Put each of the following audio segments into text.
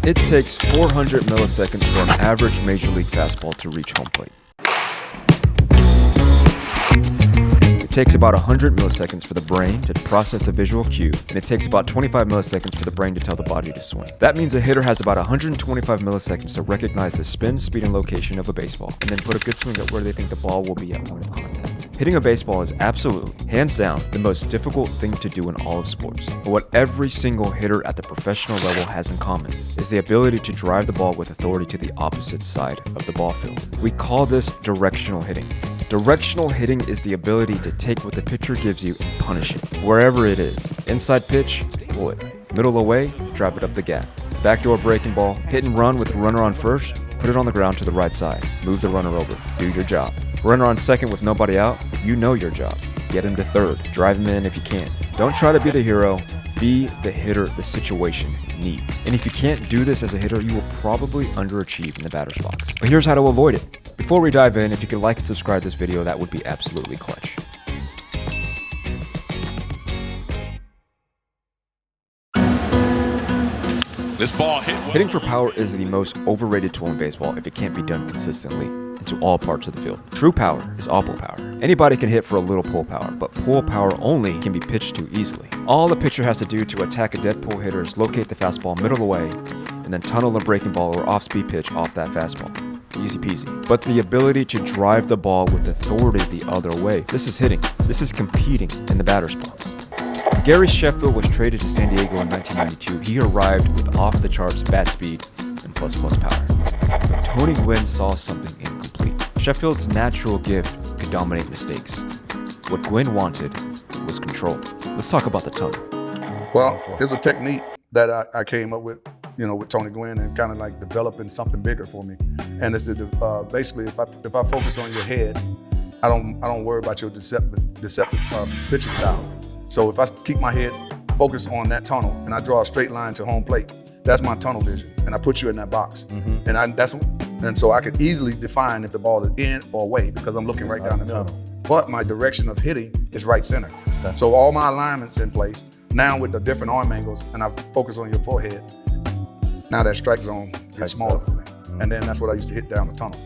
It takes 400 milliseconds for an average Major League fastball to reach home plate. It takes about 100 milliseconds for the brain to process a visual cue, and it takes about 25 milliseconds for the brain to tell the body to swing. That means a hitter has about 125 milliseconds to recognize the spin, speed, and location of a baseball, and then put a good swing at where they think the ball will be at point of contact. Hitting a baseball is absolutely, hands down, the most difficult thing to do in all of sports. But what every single hitter at the professional level has in common is the ability to drive the ball with authority to the opposite side of the ball field. We call this directional hitting. Directional hitting is the ability to take what the pitcher gives you and punish it, wherever it is. Inside pitch, pull it. Middle away, drive it up the gap. Backdoor breaking ball, hit and run with the runner on first, put it on the ground to the right side. Move the runner over, do your job. Runner on second with nobody out, you know your job. Get him to third, drive him in if you can. Don't try to be the hero, be the hitter the situation needs. And if you can't do this as a hitter, you will probably underachieve in the batter's box. But here's how to avoid it. Before we dive in, if you could like and subscribe to this video, that would be absolutely clutch. This ball hit. Hitting for power is the most overrated tool in baseball if it can't be done consistently into all parts of the field. True power is all pull power. Anybody can hit for a little pull power, but pull power only can be pitched to easily. All the pitcher has to do to attack a dead pull hitter is locate the fastball middle away and then tunnel a breaking ball or off-speed pitch off that fastball. Easy peasy. But the ability to drive the ball with authority the other way, this is hitting. This is competing in the batter's box. Gary Sheffield was traded to San Diego in 1992. He arrived with off-the-charts bat speed and plus power. But Tony Gwynn saw something incomplete. Sheffield's natural gift could dominate mistakes. What Gwynn wanted was control. Let's talk about the tunnel. Well, it's a technique that I came up with, with Tony Gwynn and kind of like developing something bigger for me. And it's basically if I focus on your head, I don't worry about your deceptive pitching style. So if I keep my head focused on that tunnel and I draw a straight line to home plate, that's my tunnel vision, and I put you in that box. And so I can easily define if the ball is in or away because I'm looking right down the tunnel. But my direction of hitting is right center. Okay. So all my alignment's in place. Now with the different arm angles, and I focus on your forehead, now that strike zone gets smaller for me. And then that's what I used to hit down the tunnel.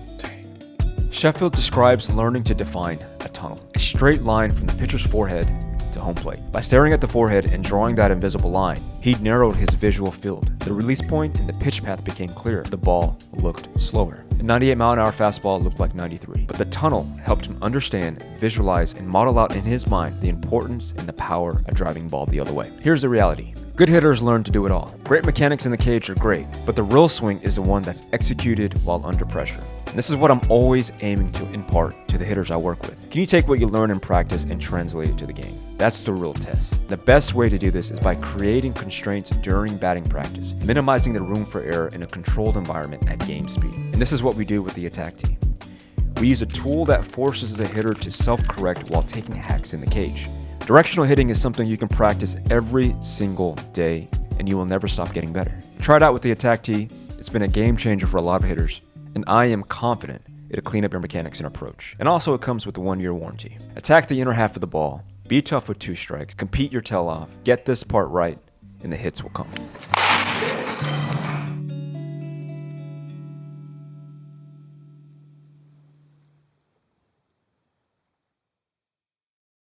Sheffield describes learning to define a tunnel, a straight line from the pitcher's forehead to home plate. By staring at the forehead and drawing that invisible line, he narrowed his visual field. The release point and the pitch path became clearer. The ball looked slower. A 98-mile-an-hour fastball looked like 93. But the tunnel helped him understand, visualize, and model out in his mind the importance and the power of driving ball the other way. Here's the reality. Good hitters learn to do it all. Great mechanics in the cage are great, but the real swing is the one that's executed while under pressure. And this is what I'm always aiming to impart to the hitters I work with. Can you take what you learn in practice and translate it to the game? That's the real test. The best way to do this is by creating constraints during batting practice, minimizing the room for error in a controlled environment at game speed. And this is what we do with the attack tee. We use a tool that forces the hitter to self-correct while taking hacks in the cage. Directional hitting is something you can practice every single day, and you will never stop getting better. Try it out with the attack tee. It's been a game changer for a lot of hitters, and I am confident it'll clean up your mechanics and approach. And also it comes with a 1-year warranty. Attack the inner half of the ball, be tough with 2 strikes, compete your tail off, get this part right, and the hits will come.